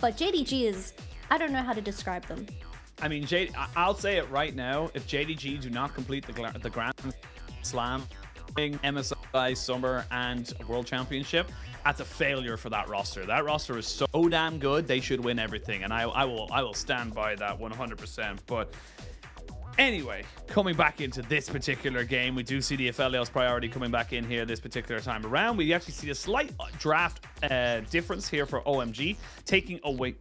but JDG is, I don't know how to describe them. I mean, I'll say it right now. If JDG do not complete the Grand Slam, MSI, Summer, and World Championship, that's a failure for that roster. That roster is so damn good, they should win everything, and I will stand by that 100%. But anyway, coming back into this particular game, we do see the Aphelios priority coming back in here this particular time around. We actually see a slight draft difference here for OMG, taking away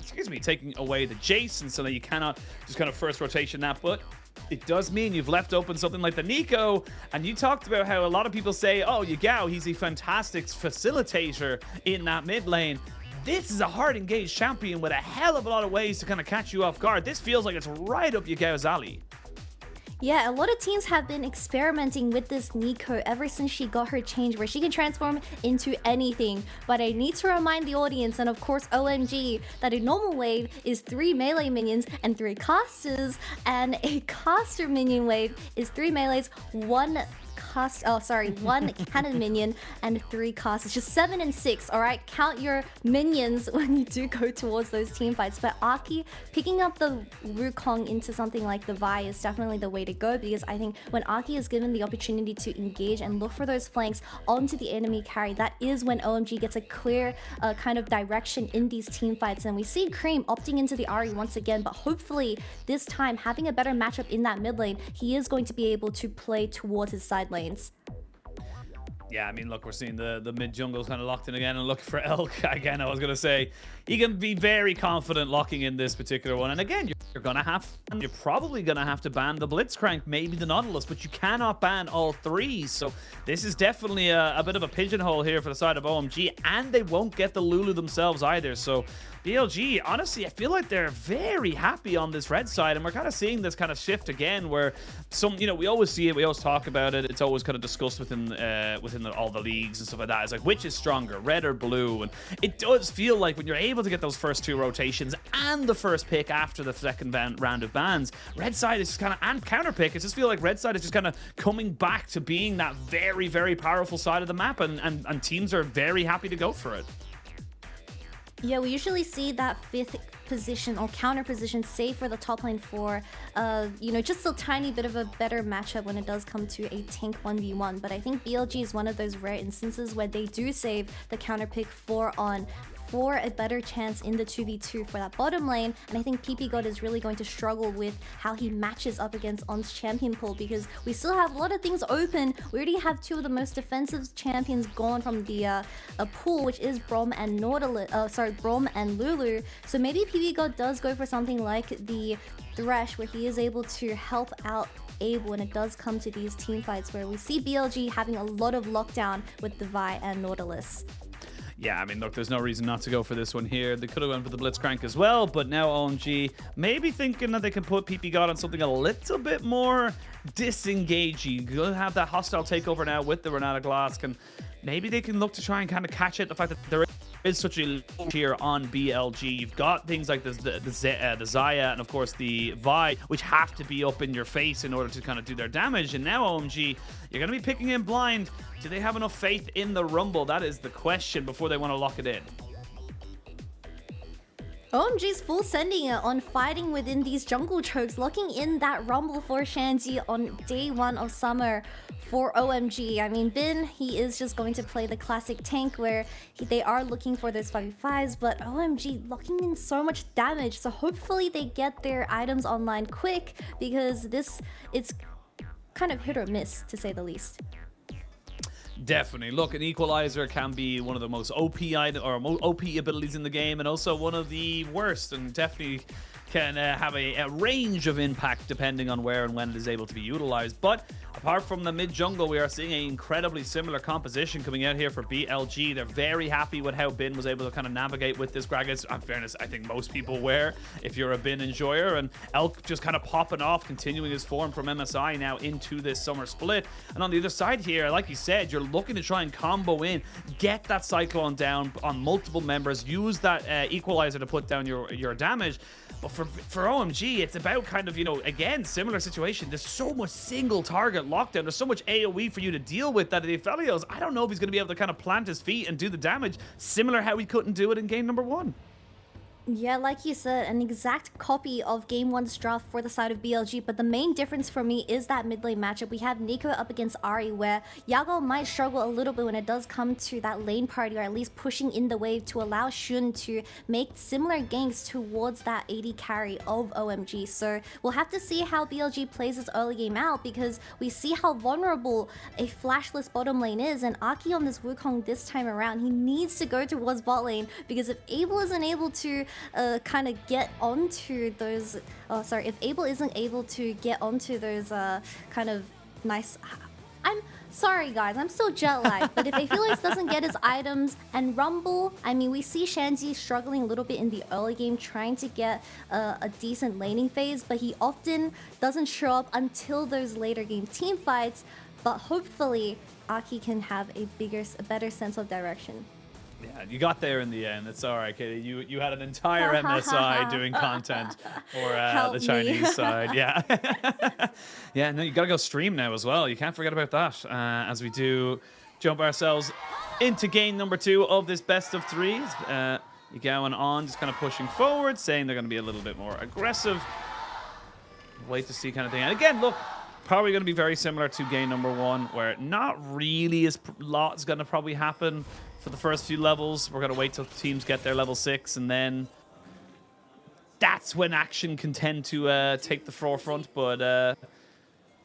the Jason, so that you cannot just kind of first rotation that, but it does mean you've left open something like the Nico, and you talked about how a lot of people say, oh, Yagao, he's a fantastic facilitator in that mid lane. This is a hard engaged champion with a hell of a lot of ways to kind of catch you off guard. This feels like it's right up Yagao's alley. Yeah, a lot of teams have been experimenting with this Nico ever since she got her change where she can transform into anything. But I need to remind the audience, and of course OMG, that a normal wave is 3 melee minions and 3 casters, and a caster minion wave is 3 melees, 1 cannon minion and 3 casters. Just 7 and 6, alright? Count your minions when you do go towards those team fights. But Aki picking up the Wukong into something like the Vi is definitely the way to go, because I think when Aki is given the opportunity to engage and look for those flanks onto the enemy carry, that is when OMG gets a clear kind of direction in these team fights. And we see Cream opting into the Ahri once again, but hopefully this time having a better matchup in that mid lane, he is going to be able to play towards his side lanes. Yeah, I mean, look, we're seeing the mid jungles kind of locked in again, and looking for Elk again. I was going to say, you can be very confident locking in this particular one. And again, you're probably going to have to ban the Blitzcrank, maybe the Nautilus, but you cannot ban all 3. So this is definitely a bit of a pigeonhole here for the side of OMG, and they won't get the Lulu themselves either. So BLG, honestly, I feel like they're very happy on this red side, and we're kind of seeing this kind of shift again where we always see it, we always talk about it, it's always kind of discussed within all the leagues and stuff like that. It's like, which is stronger, red or blue? And it does feel like when you're able to get those first 2 rotations and the first pick after the second round of bans, red side is just kind of, and counter pick, it just feel like red side is just kind of coming back to being that very, very powerful side of the map, and teams are very happy to go for it. Yeah, we usually see that 5th position or counter position save for the top lane for, just a tiny bit of a better matchup when it does come to a tank 1v1. But I think BLG is one of those rare instances where they do save the counter pick for a better chance in the 2v2 for that bottom lane. And I think PP God is really going to struggle with how he matches up against On's champion pool, because we still have a lot of things open. We already have 2 of the most defensive champions gone from the pool, which is Braum and Braum and Lulu. So maybe PP God does go for something like the Thresh, where he is able to help out Abe when it does come to these team fights, where we see BLG having a lot of lockdown with the Vi and Nautilus. Yeah, I mean, look, there's no reason not to go for this one here. They could have went for the Blitzcrank as well, but now OMG maybe thinking that they can put PP God on something a little bit more disengaging. You're going to have that hostile takeover now with the Renata Glask, and maybe they can look to try and kind of catch it. The fact that there is such a low tier on BLG. You've got things like the Xayah and, of course, the Vi, which have to be up in your face in order to kind of do their damage. And now OMG, you're going to be picking in blind. Do they have enough faith in the Rumble? That is the question before they want to lock it in. OMG's full sending it on fighting within these jungle chokes, locking in that Rumble for Shanty on day 1 of summer for OMG. I mean, Bin, he is just going to play the classic tank where they are looking for those 5v5s, but OMG locking in so much damage. So hopefully they get their items online quick, because it's kind of hit or miss, to say the least. Definitely. Look, an equalizer can be one of the most OP abilities in the game, and also one of the worst, and definitely can have a range of impact depending on where and when it is able to be utilized. But apart from the mid jungle, we are seeing an incredibly similar composition coming out here for BLG. They're very happy with how Bin was able to kind of navigate with this Gragas. In fairness, I think most people were, if you're a Bin enjoyer. And Elk just kind of popping off, continuing his form from MSI now into this summer split. And on the other side here, like you said, you're looking to try and combo in, get that Cyclone down on multiple members, use that equalizer to put down your damage. But for OMG, it's about kind of, again, similar situation. There's so much single target lockdown. There's so much AoE for you to deal with that the Aphelios, I don't know if he's going to be able to kind of plant his feet and do the damage, similar how he couldn't do it in game number 1. Yeah, like you said, an exact copy of Game 1's draft for the side of BLG, but the main difference for me is that mid lane matchup. We have Nico up against Ari, where Yago might struggle a little bit when it does come to that lane party, or at least pushing in the wave to allow Shun to make similar ganks towards that AD carry of OMG. So we'll have to see how BLG plays this early game out, because we see how vulnerable a flashless bottom lane is, and Aki on this Wukong this time around, he needs to go towards bot lane, because if Abel isn't able to kind of get onto those if Abel isn't able to get onto those kind of nice, I'm sorry guys, I'm still jet lagged, but if Felix doesn't get his items and Rumble, I mean, we see Shanzi struggling a little bit in the early game trying to get a decent laning phase, but he often doesn't show up until those later game team fights. But hopefully Aki can have a better sense of direction. Yeah, you got there in the end. It's all right, Katie. You had an entire MSI doing content for the Chinese side. Yeah. Yeah, no, you got to go stream now as well. You can't forget about that as we do jump ourselves into game number 2 of this best of 3s. You going on, just kind of pushing forward, saying they're going to be a little bit more aggressive. Wait to see kind of thing. And again, look, probably going to be very similar to game number 1, where not really a lot is going to probably happen for the first few levels. We're going to wait till teams get their level 6, and then that's when action can tend to take the forefront. But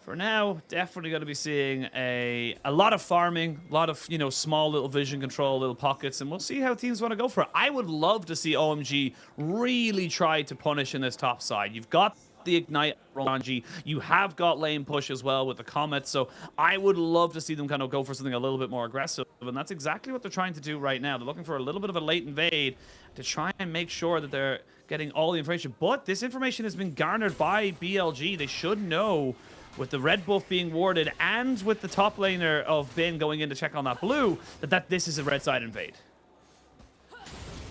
for now, definitely going to be seeing a lot of farming, a lot of, you know, small little vision control, little pockets, and we'll see how teams want to go for it. I would love to see OMG really try to punish in this top side. You've got the Ignite Ronji, you have got lane push as well with the Comet, so I would love to see them kind of go for something a little bit more aggressive, and that's exactly what they're trying to do right now. They're looking for a little bit of a late invade to try and make sure that they're getting all the information, but this information has been garnered by BLG. They should know, with the red buff being warded and with the top laner of Bin going in to check on that blue, that this is a red side invade.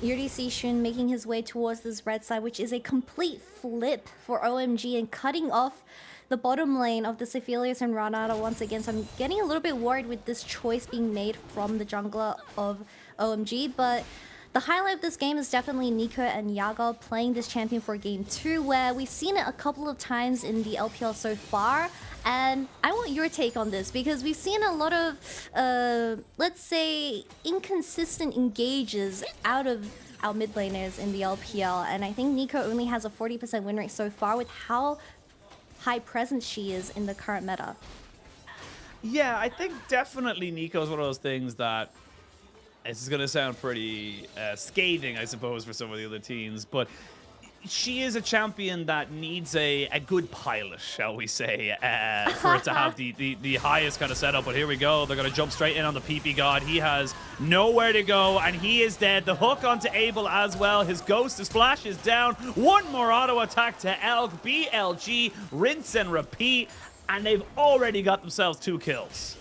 You already see Shun making his way towards this red side, which is a complete flip for OMG and cutting off the bottom lane of the Sephelius and Ranada once again. So I'm getting a little bit worried with this choice being made from the jungler of OMG, but the highlight of this game is definitely Nico and Yaga playing this champion for game 2, where we've seen it a couple of times in the LPL so far. And I want your take on this, because we've seen a lot of, let's say, inconsistent engages out of our mid laners in the LPL. And I think Nico only has a 40% win rate so far with how high presence she is in the current meta. Yeah, I think definitely Nico's one of those things that, this is going to sound pretty scathing, I suppose, for some of the other teams, but she is a champion that needs a good pilot, shall we say, for it to have the highest kind of setup. But here we go. They're going to jump straight in on the PP God. He has nowhere to go, and he is dead. The hook onto Abel as well. His ghost, his flash is down. One more auto attack to Elk. BLG, rinse and repeat, and they've already got themselves 2 kills.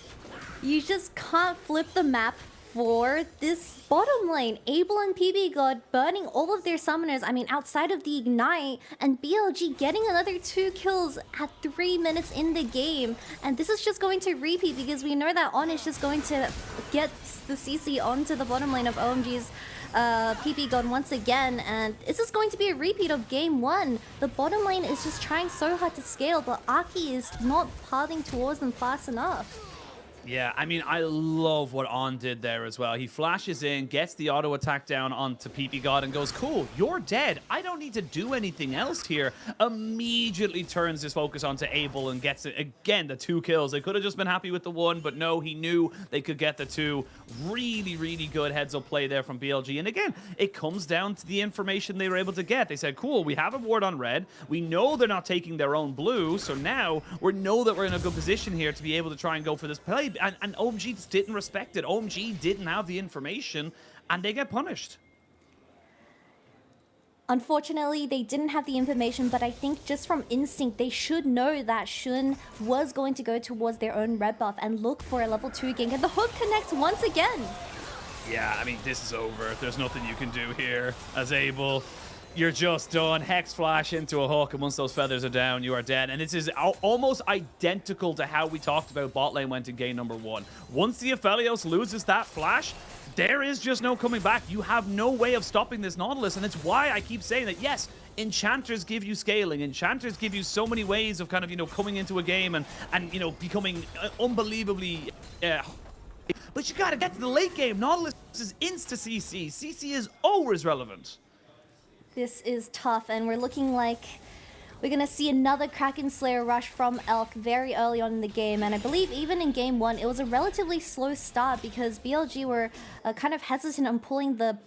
You just can't flip the map for this bottom lane. Abel and PB God burning all of their summoners, I mean, outside of the Ignite, and BLG getting another 2 kills at 3 minutes in the game. And this is just going to repeat, because we know that On is just going to get the CC onto the bottom lane of OMG's PP God once again, and this is going to be a repeat of game 1. The bottom lane is just trying so hard to scale, but Aki is not pathing towards them fast enough. Yeah, I mean, I love what On did there as well. He flashes in, gets the auto attack down onto PP God and goes, cool, you're dead. I don't need to do anything else here. Immediately turns his focus onto Abel and gets, it again, the 2 kills. They could have just been happy with the 1, but no, he knew they could get the 2. Really, really good heads-up play there from BLG. And again, it comes down to the information they were able to get. They said, cool, we have a ward on red. We know they're not taking their own blue, so now we know that we're in a good position here to be able to try and go for this play. And OMG just didn't respect it. OMG didn't have the information, and they get punished. Unfortunately, they didn't have the information, but I think just from instinct, they should know that Shun was going to go towards their own red buff and look for a level 2 gank, and the hook connects once again. Yeah, I mean, this is over. There's nothing you can do here as Abel. You're just done. Hex flash into a hook, and once those feathers are down, you are dead. And this is almost identical to how we talked about bot lane went in game number 1. Once the Aphelios loses that flash, there is just no coming back. You have no way of stopping this Nautilus, and it's why I keep saying that, yes, enchanters give you scaling. Enchanters give you so many ways of kind of, you know, coming into a game and you know, becoming unbelievably... but you gotta get to the late game. Nautilus is insta-CC. CC is always relevant. This is tough, and we're looking like we're going to see another Kraken Slayer rush from Elk very early on in the game. And I believe even in Game 1, it was a relatively slow start because BLG were kind of hesitant on pulling the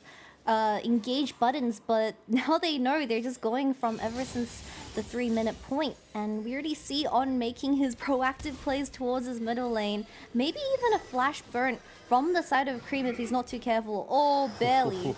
engage buttons. But now they know they're just going from ever since the 3-minute point. And we already see On making his proactive plays towards his middle lane. Maybe even a flash burn from the side of Cream if he's not too careful. Oh, barely.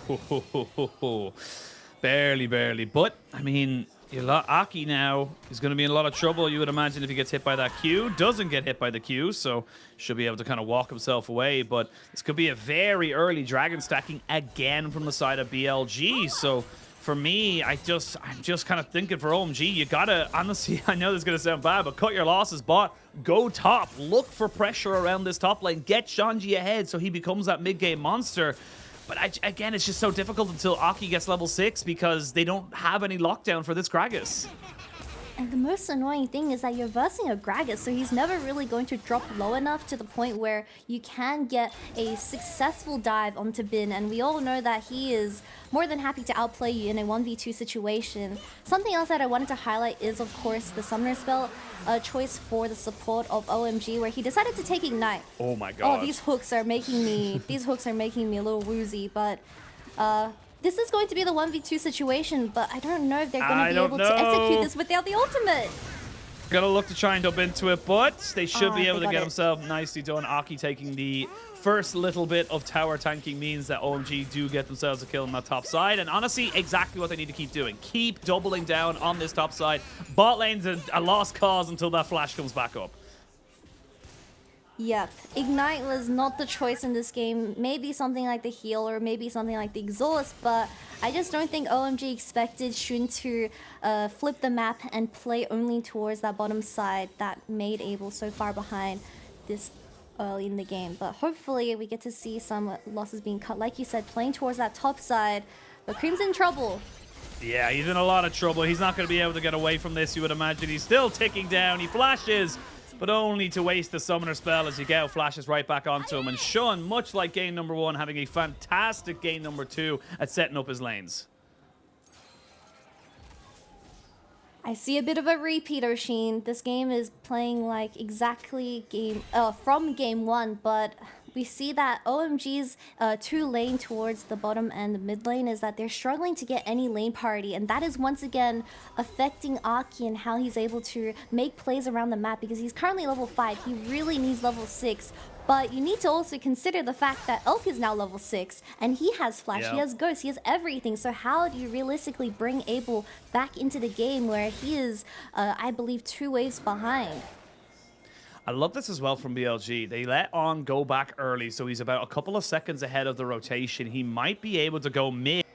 Barely. But, I mean... Aki now is going to be in a lot of trouble, you would imagine, if he gets hit by that Q. Doesn't get hit by the Q, so should be able to kind of walk himself away. But this could be a very early dragon stacking again from the side of BLG. So for me, I'm just kind of thinking for OMG, you gotta, honestly, I know this is going to sound bad, but cut your losses, bot. Go top. Look for pressure around this top lane. Get Shanji ahead so he becomes that mid-game monster. But again, it's just so difficult until Aki gets level 6 because they don't have any lockdown for this Gragas. And the most annoying thing is that you're versing a Gragas, so he's never really going to drop low enough to the point where you can get a successful dive onto Bin. And we all know that he is more than happy to outplay you in a 1v2 situation. Something else that I wanted to highlight is, of course, the Summoner spell choice for the support of OMG, where he decided to take Ignite. Oh my god. Oh, these hooks are making me a little woozy, but this is going to be the 1v2 situation, but I don't know if they're going to be able to execute this without the ultimate. Gonna look to try and dub into it, but they should be able to get himself nicely done. Aki taking the first little bit of tower tanking means that OMG do get themselves a kill on that top side. And honestly, exactly what they need to keep doing. Keep doubling down on this top side. Bot lane's a lost cause until that flash comes back up. Yep, Ignite was not the choice in this game. Maybe something like the heal or maybe something like the exhaust, but I just don't think OMG expected Shun to flip the map and play only towards that bottom side that made Abel so far behind this early in the game. But hopefully we get to see some losses being cut. Like you said, playing towards that top side, but Cream's in trouble. Yeah, he's in a lot of trouble. He's not going to be able to get away from this, you would imagine. He's still ticking down. He flashes, but only to waste the summoner spell as Yagao flashes right back onto him. And Shun, much like game number 1, having a fantastic game number 2 at setting up his lanes. I see a bit of a repeat, Oshin. This game is playing like exactly from game 1, but we see that OMG's 2 lane towards the bottom and the mid lane is that they're struggling to get any lane party, and that is once again affecting Aki and how he's able to make plays around the map, because he's currently level 5. He really needs level 6. But you need to also consider the fact that Elk is now level 6, and he has Flash, he has Ghost, he has everything. So how do you realistically bring Abel back into the game where he is, I believe, 2 waves behind? I love this as well from BLG. They let On go back early, so he's about a couple of seconds ahead of the rotation. He might be able to go mid.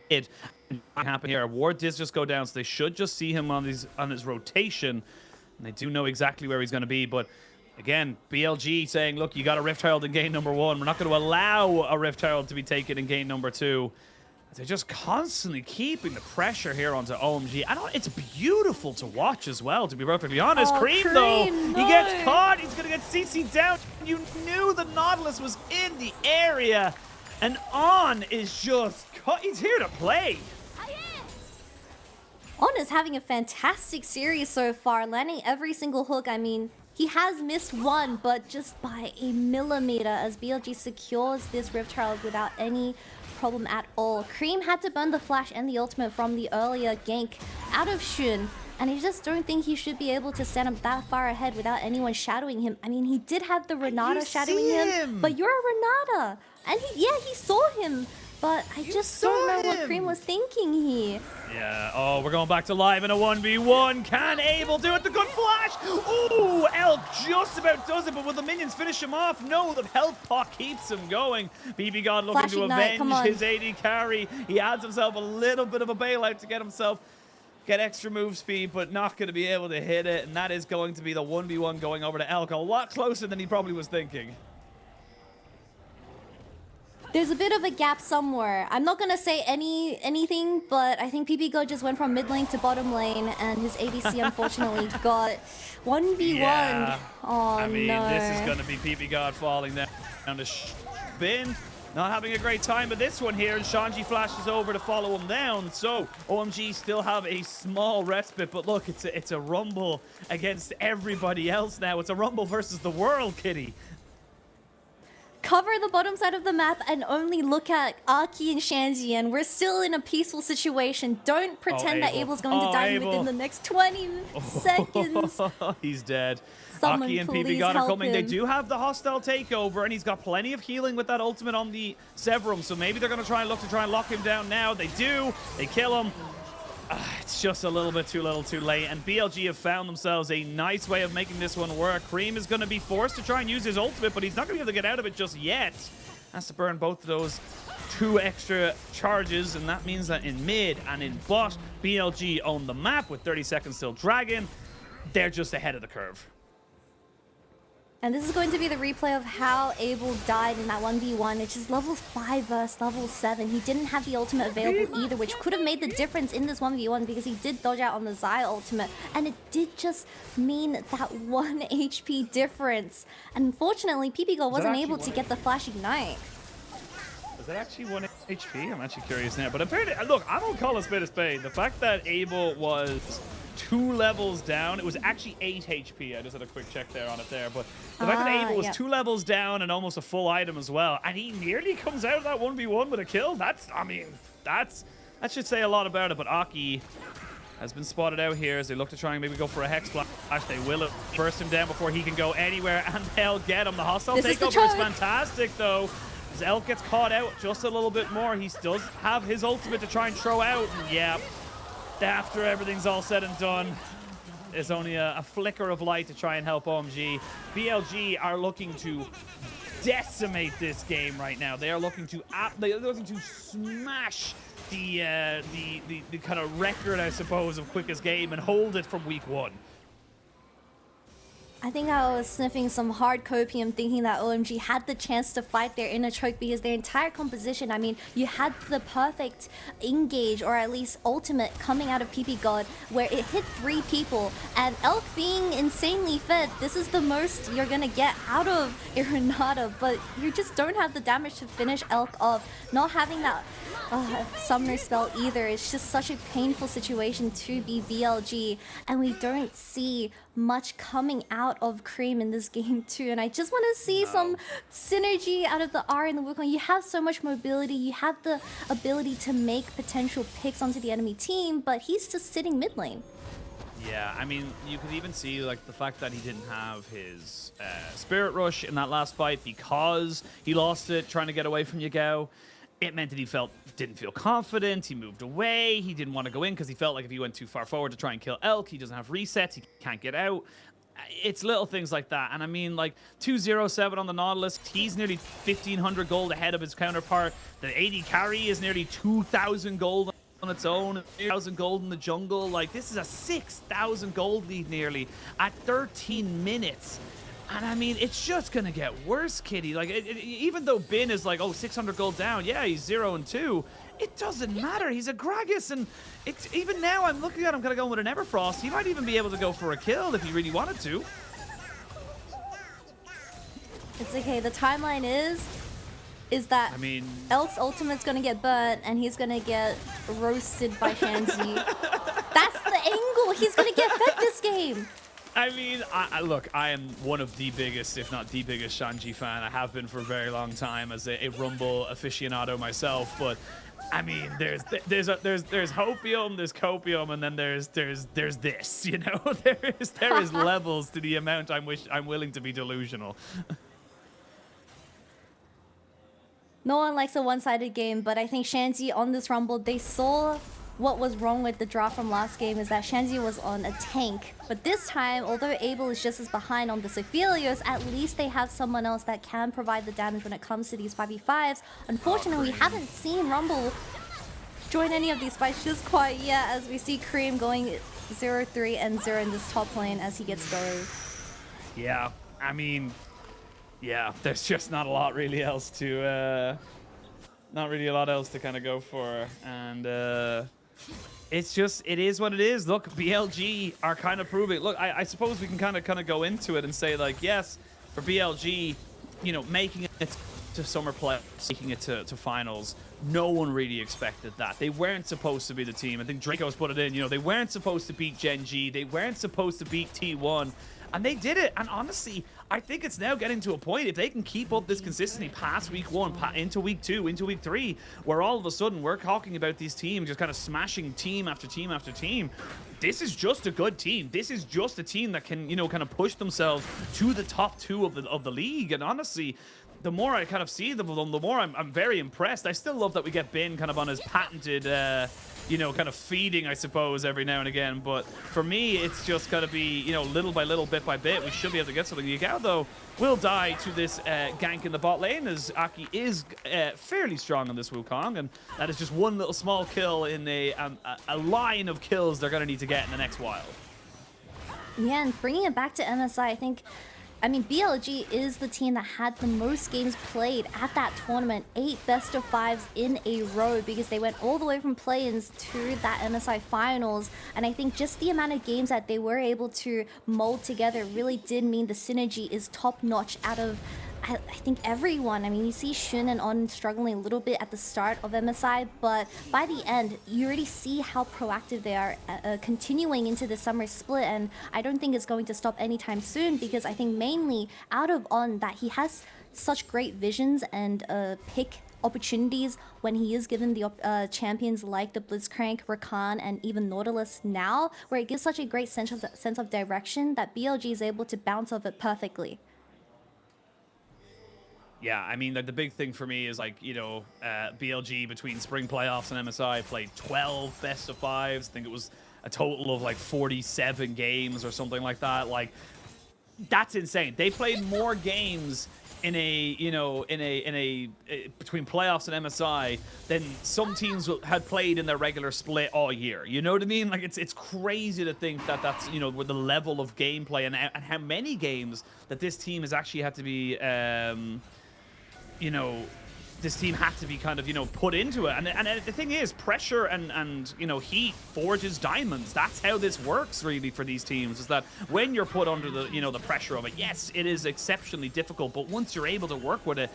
What happen here? Ward does just go down, so they should just see him on his rotation. And they do know exactly where he's going to be, but again, BLG saying, look, you got a Rift Herald in game number 1. We're not going to allow a Rift Herald to be taken in game number 2. They're just constantly keeping the pressure here onto OMG. It's beautiful to watch as well, to be perfectly honest. Cream, though, he gets caught. He's going to get CC down. You knew the Nautilus was in the area. And On is just he's here to play. On is having a fantastic series so far, landing every single hook. I mean, he has missed one, but just by a millimeter as BLG secures this Rift Herald without any problem at all. Cream had to burn the flash and the ultimate from the earlier gank out of Shun, and I just don't think he should be able to stand up that far ahead without anyone shadowing him. I mean, he did have the Renata shadowing him, but you're a Renata. And he saw him, but I just don't know what Cream was thinking here. Yeah, oh, we're going back to live in a 1v1. Can Abel do it? The good flash! Ooh, Elk just about does it, but will the minions finish him off? No, the health pot keeps him going. BB God looking to avenge his AD carry. He adds himself a little bit of a bailout to get extra move speed, but not going to be able to hit it. And that is going to be the 1v1 going over to Elk. A lot closer than he probably was thinking. There's a bit of a gap somewhere. I'm not gonna say anything, but I think PPGo just went from mid lane to bottom lane, and his ADC unfortunately got 1v1. Yeah. Oh I mean, no. this is going to be PP falling down to Bin. Not having a great time with this one here, and Shanji flashes over to follow him down. So OMG still have a small respite, but look, it's a rumble against everybody else now. It's a rumble versus the world, Kitty. Cover the bottom side of the map and only look at Aki and Shanzi, and we're still in a peaceful situation. Don't pretend that Abel's going to die within the next 20 seconds. He's dead. Someone Aki and please PP are help coming. him. They do have the hostile takeover, and he's got plenty of healing with that ultimate on the Severum. So maybe they're going to try and lock him down now. They do. They kill him. It's just a little bit too little too late, and BLG have found themselves a nice way of making this one work. Cream is going to be forced to try and use his ultimate, but he's not going to be able to get out of it just yet. Has to burn both of those 2 extra charges, and that means that in mid and in bot, BLG own the map with 30 seconds till Dragon. They're just ahead of the curve. And this is going to be the replay of how Abel died in that 1v1. It's just level 5 versus level 7. He didn't have the ultimate available either, which could have made the difference in this 1v1 because he did dodge out on the Xayah ultimate. And it did just mean that 1 HP difference. And unfortunately, PPGo wasn't able to get the Flash Ignite. Is that actually 1 HP? I'm actually curious now. But apparently, look, I'm going to call a spade a spade. The fact that Abel was 2 levels down, it was actually 8 HP. I just had a quick check there on it there. But the fact that Abel was 2 levels down and almost a full item as well, and he nearly comes out of that 1v1 with a kill, that should say a lot about it. But Aki has been spotted out here as they look to try and maybe go for a Hex Flash. They will burst him down before he can go anywhere, and they'll get him. The hostile takeover is fantastic, though. As Elk gets caught out just a little bit more, he does have his ultimate to try and throw out. And yeah, after everything's all said and done, there's only a flicker of light to try and help OMG. BLG are looking to decimate this game right now. They are looking to smash the kind of record, I suppose, of quickest game and hold it from week 1. I think I was sniffing some hard copium thinking that OMG had the chance to fight their inner choke because their entire composition, I mean, you had the perfect engage or at least ultimate coming out of PP God where it hit 3 people, and Elk being insanely fed, this is the most you're gonna get out of Irenata, but you just don't have the damage to finish Elk off. Not having that summoner spell either. It's just such a painful situation to be BLG, and we don't see much coming out of Cream in this game too. And I just want to see some synergy out of the R and the Wukong. You have so much mobility, you have the ability to make potential picks onto the enemy team, but he's just sitting mid lane. Yeah, I mean, you could even see like the fact that he didn't have his Spirit Rush in that last fight because he lost it trying to get away from Yagao. It meant that he didn't feel confident. He moved away. He didn't want to go in because he felt like if he went too far forward to try and kill Elk, he doesn't have resets. He can't get out. It's little things like that. And I mean, like 207 on the Nautilus. He's nearly 1,500 gold ahead of his counterpart. The AD carry is nearly 2,000 gold on its own. 1,000 gold in the jungle. Like, this is a 6,000 gold lead nearly at 13 minutes. And I mean, it's just going to get worse, Kitty. Like, even though Bin is like, oh, 600 gold down. Yeah, he's 0 and 2. It doesn't matter. He's a Gragas. And it's even now I'm looking at him kind of going with an Everfrost. He might even be able to go for a kill if he really wanted to. It's okay. The timeline is that Elk's ultimate's going to get burnt and he's going to get roasted by Shanzi. That's the angle. He's going to get fed this game. I mean, look, I am one of the biggest, if not the biggest, Shanji fan. I have been for a very long time as a Rumble aficionado myself. But I mean, there's hopium, there's copium, and then there's this. You know, there is levels to the amount I'm willing to be delusional. No one likes a one-sided game, but I think Shanzi on this Rumble, they saw what was wrong with the draft from last game is that Shanzi was on a tank. But this time, although Abel is just as behind on the Aphelios, at least they have someone else that can provide the damage when it comes to these 5v5s. Unfortunately, we haven't seen Rumble join any of these fights just quite yet, as we see Cream going 0-3 and 0 in this top lane as he gets going. Yeah, I mean, yeah, there's just not a lot really else to Not really a lot else to kind of go for. And it's just, it is what it is. Look, BLG are kind of proving. Look, I suppose we can kind of go into it and say, like, yes, for BLG, you know, making it to summer play, making it to finals, no one really expected that. They weren't supposed to be the team. I think Draco's put it in, you know, they weren't supposed to beat Gen G. They weren't supposed to beat T1. And they did it. And honestly, I think it's now getting to a point, if they can keep up this consistency past week 1, into week 2, into week 3, where all of a sudden we're talking about these teams just kind of smashing team after team after team. This is just a good team. This is just a team that can, you know, kind of push themselves to the top 2 of the league. And honestly, the more I kind of see them, the more I'm very impressed. I still love that we get Bin kind of on his patented, you know, kind of feeding, I suppose, every now and again. But for me, it's just got to be, you know, little by little, bit by bit. We should be able to get something. Yagao, though, will die to this gank in the bot lane, as Aki is fairly strong on this Wukong. And that is just one little small kill in a line of kills they're going to need to get in the next while. Yeah, and bringing it back to MSI, I mean, BLG is the team that had the most games played at that tournament, 8 best of 5s in a row, because they went all the way from play-ins to that MSI finals. And I think just the amount of games that they were able to mold together really did mean the synergy is top-notch out of, I think, everyone. I mean, you see Shun and On struggling a little bit at the start of MSI, but by the end, you already see how proactive they are continuing into the summer split, and I don't think it's going to stop anytime soon, because I think mainly out of On that he has such great visions and pick opportunities when he is given the champions like the Blitzcrank, Rakan, and even Nautilus now, where it gives such a great sense of direction that BLG is able to bounce off it perfectly. Yeah, I mean, like, the big thing for me is, like, you know, BLG between spring playoffs and MSI played 12 best of 5s. I think it was a total of like 47 games or something like that. Like, that's insane. They played more games in a, you know, between playoffs and MSI than some teams had played in their regular split all year. You know what I mean? Like, it's crazy to think that that's, you know, with the level of gameplay and how many games that this team has actually had to be, you know, this team had to be kind of, you know, put into it. And the thing is, pressure and you know, heat forges diamonds. That's how this works, really, for these teams, is that when you're put under the, you know, the pressure of it, yes, it is exceptionally difficult, but once you're able to work with it,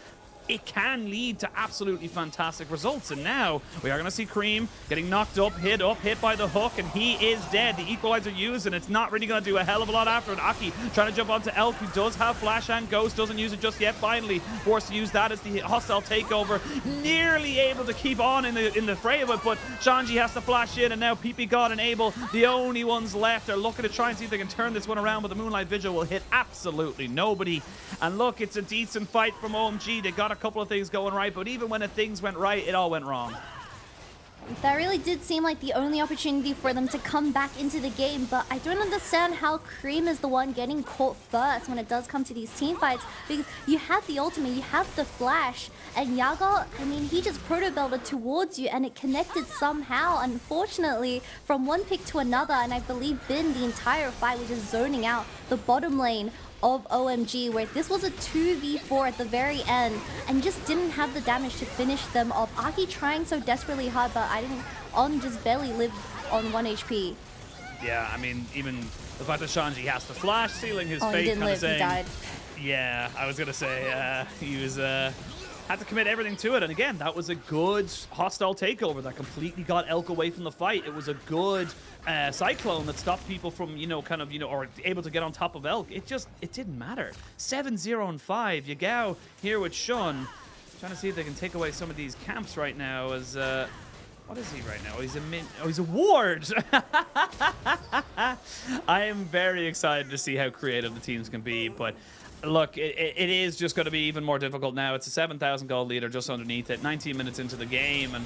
it can lead to absolutely fantastic results. And now we are going to see Cream getting knocked up, hit by the hook, and he is dead. The equalizer used, and it's not really going to do a hell of a lot after it. Aki trying to jump onto Elk, who does have flash and ghost, doesn't use it just yet. Finally forced to use that as the hostile takeover, nearly able to keep on in the fray of it, but Shanji has to flash in, and now PP God and Abel, the only ones left, are looking to try and see if they can turn this one around, but the Moonlight Vigil will hit absolutely nobody. And look, it's a decent fight from OMG. They got a couple of things going right, but even when things went right, it all went wrong. That really did seem like the only opportunity for them to come back into the game, but I don't understand how Cream is the one getting caught first when it does come to these team fights, because you have the ultimate, you have the flash, and Yago, I mean, he just proto-belted towards you and it connected somehow, unfortunately, from one pick to another. And I believe Bin, the entire fight, was just zoning out the bottom lane of OMG, where this was a 2v4 at the very end and just didn't have the damage to finish them off. Aki trying so desperately hard, but On just barely lived on 1 HP. Yeah, I mean, even the fact that Shanji has to flash, sealing his fate, he didn't live, saying, he died. Yeah, I was gonna say he was had to commit everything to it. And again, that was a good hostile takeover that completely got Elk away from the fight. It was a good cyclone that stopped people from, you know, kind of, you know, or able to get on top of Elk. It didn't matter. 7-0 and 5. Yagao here with Shun, trying to see if they can take away some of these camps right now. As what is he right now? He's a ward. I am very excited to see how creative the teams can be, but look, it is just going to be even more difficult now. It's a 7,000 gold leader just underneath it, 19 minutes into the game, and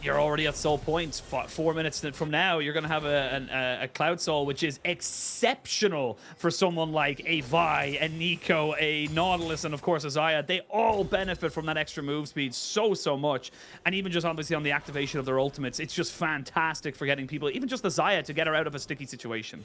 you're already at soul points. 4 minutes from now, you're going to have a Cloud Soul, which is exceptional for someone like a Vi, a Nico, a Nautilus, and of course a Xayah. They all benefit from that extra move speed so much. And even just obviously on the activation of their ultimates, it's just fantastic for getting people, even just the Xayah, to get her out of a sticky situation.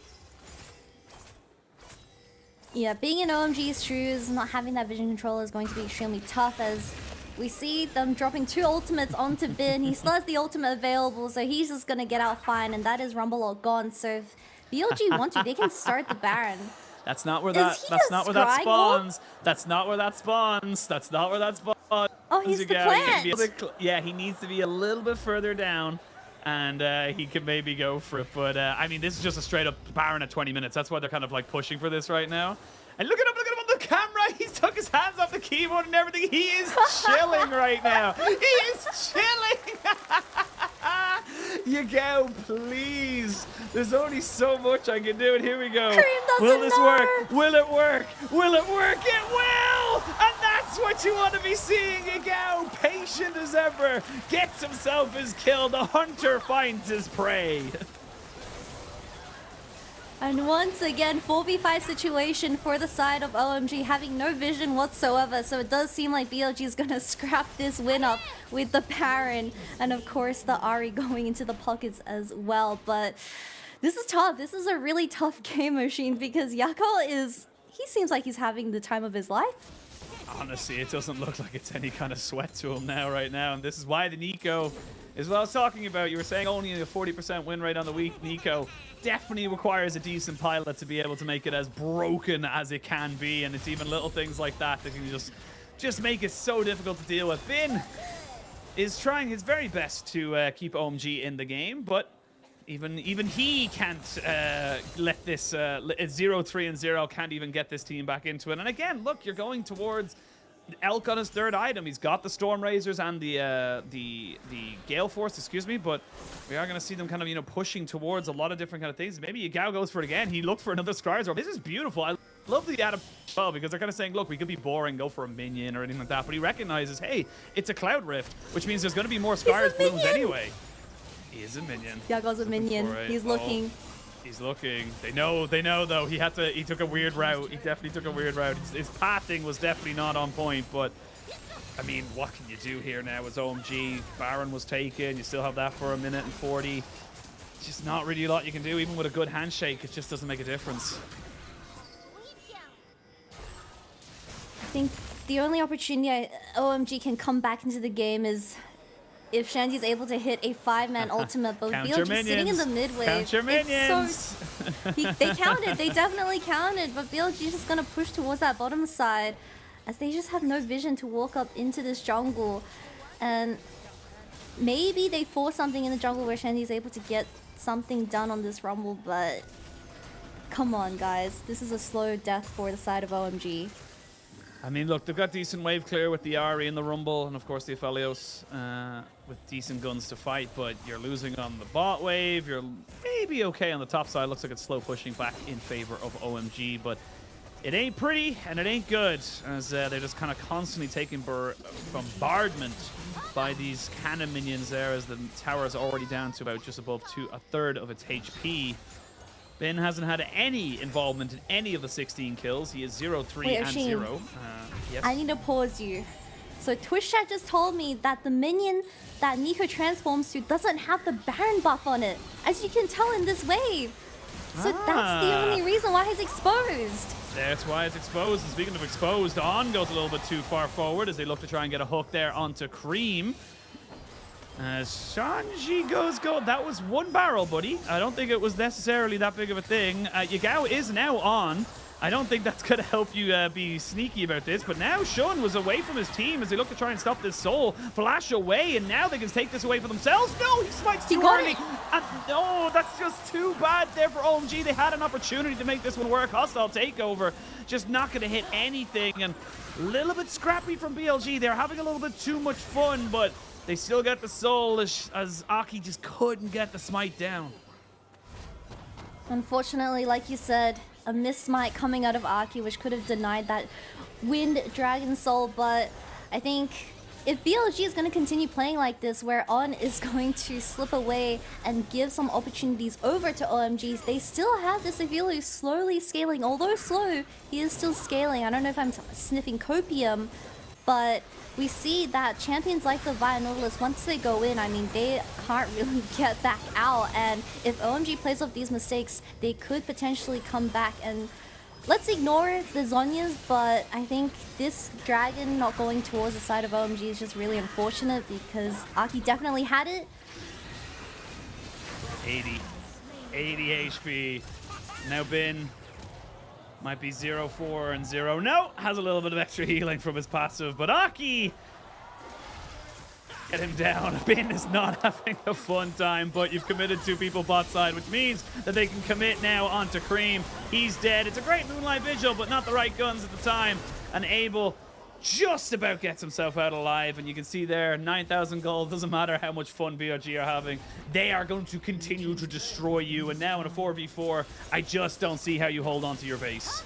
Yeah, being in OMG's shoes, not having that vision control is going to be extremely tough, as We see them dropping 2 ultimates onto Bin. He still has the ultimate available, so he's just gonna get out fine, and that is Rumble or gone. So if BLG want to, they can start the Baron. That's not where that spawns. That's not where that spawns. That's not where that spawns. Oh, he's the plant. Yeah, he needs to be a little bit further down, and he could maybe go for it. But I mean, this is just a straight up Baron at 20 minutes. That's why they're kind of like pushing for this right now. And look at him on the camera. He's took his hands off the keyboard and everything. He is chilling right now. He is chilling. You go, please. There's only so much I can do, and here we go. Will this work? Will it work? Will it work? It will! And that's what you want to be seeing. You go, patient as ever. Gets himself his kill. The hunter finds his prey. And once again, 4v5 situation for the side of OMG, having no vision whatsoever. So it does seem like BLG is going to scrap this win up with the Baron. And of course, the Ahri going into the pockets as well. But this is tough. This is a really tough game machine because Yakal he seems like he's having the time of his life. Honestly, it doesn't look like it's any kind of sweat to him right now. And this is why the Nico is what I was talking about. You were saying only a 40% win rate on the week. Nico definitely requires a decent pilot to be able to make it as broken as it can be, and it's even little things like that that can just make it so difficult to deal with. Bin is trying his very best to keep OMG in the game, but even he can't let this 0-3-0 can't even get this team back into it. And again, look, you're going towards Elk on his 3rd item. He's got the Storm Razors and the Gale Force, excuse me, but we are going to see them kind of, pushing towards a lot of different kind of things. Maybe Yagao goes for it again. He looked for another Scry's Orb. This is beautiful. I love the Adam well because they're kind of saying, look, we could be boring, go for a minion or anything like that, but he recognizes, hey, it's a Cloud Rift, which means there's going to be more Scry's blooms anyway. He is a minion. Yagao's a minion. He's looking. He's looking. They know though. He took a weird route. He definitely took a weird route. His pathing was definitely not on point, but I mean, what can you do here now as OMG? Baron was taken. You still have that for 1 minute and 40. Just not really a lot you can do. Even with a good handshake, it just doesn't make a difference. I think the only opportunity OMG can come back into the game is if Shandy's able to hit a 5-man ultimate, but BLG sitting in the mid wave. Count your minions. They counted. They definitely counted, but BLG is just going to push towards that bottom side as they just have no vision to walk up into this jungle. And maybe they force something in the jungle where Shandy's able to get something done on this Rumble, but come on, guys. This is a slow death for the side of OMG. I mean, look, they've got decent wave clear with the Ahri in the Rumble, and of course the Aphelios with decent guns to fight, but you're losing on the bot wave. You're maybe okay on the top side. Looks like it's slow pushing back in favor of OMG, but it ain't pretty and it ain't good, as they're just kind of constantly taking bombardment by these cannon minions there, as the tower is already down to about just above a third of its HP. Bin hasn't had any involvement in any of the 16 kills. He is 0-3 and 0. Yes. I need to pause you. So Twitch chat just told me that the minion that Nico transforms to doesn't have the Baron buff on it, as you can tell in this wave. So that's the only reason why he's exposed. That's why it's exposed. And speaking of exposed, On goes a little bit too far forward as they look to try and get a hook there onto Cream. As Shanji goes gold. That was 1 barrel, buddy. I don't think it was necessarily that big of a thing. Yagao is now on. I don't think that's going to help you be sneaky about this, but now Shun was away from his team as they look to try and stop this soul. Flash away, and now they can take this away for themselves. No, he smites too early. And no, that's just too bad there for OMG. They had an opportunity to make this one work. Hostile takeover, just not going to hit anything. And a little bit scrappy from BLG. They're having a little bit too much fun, but they still get the soul as Aki just couldn't get the smite down. Unfortunately, like you said, a missed smite coming out of Aki, which could have denied that Wind Dragon Soul. But I think if BLG is going to continue playing like this, where On is going to slip away and give some opportunities over to OMG, they still have this Avilu slowly scaling. Although slow, he is still scaling. I don't know if I'm sniffing copium, but we see that champions like the Vi and Nautilus, once they go in, I mean, they can't really get back out. And if OMG plays off these mistakes, they could potentially come back and let's ignore the Zhonya's, but I think this dragon not going towards the side of OMG is just really unfortunate because Aki definitely had it. 80 HP. Now Bin might be 0-4 and 0. No, has a little bit of extra healing from his passive, but Aki, get him down. Bin is not having a fun time, but you've committed 2 people bot side, which means that they can commit now onto Cream. He's dead. It's a great Moonlight Vigil, but not the right guns at the time. And Abel just about gets himself out alive, and you can see there 9,000 gold. Doesn't matter how much fun BLG are having, they are going to continue to destroy you. And now in a 4v4, I just don't see how you hold on to your base.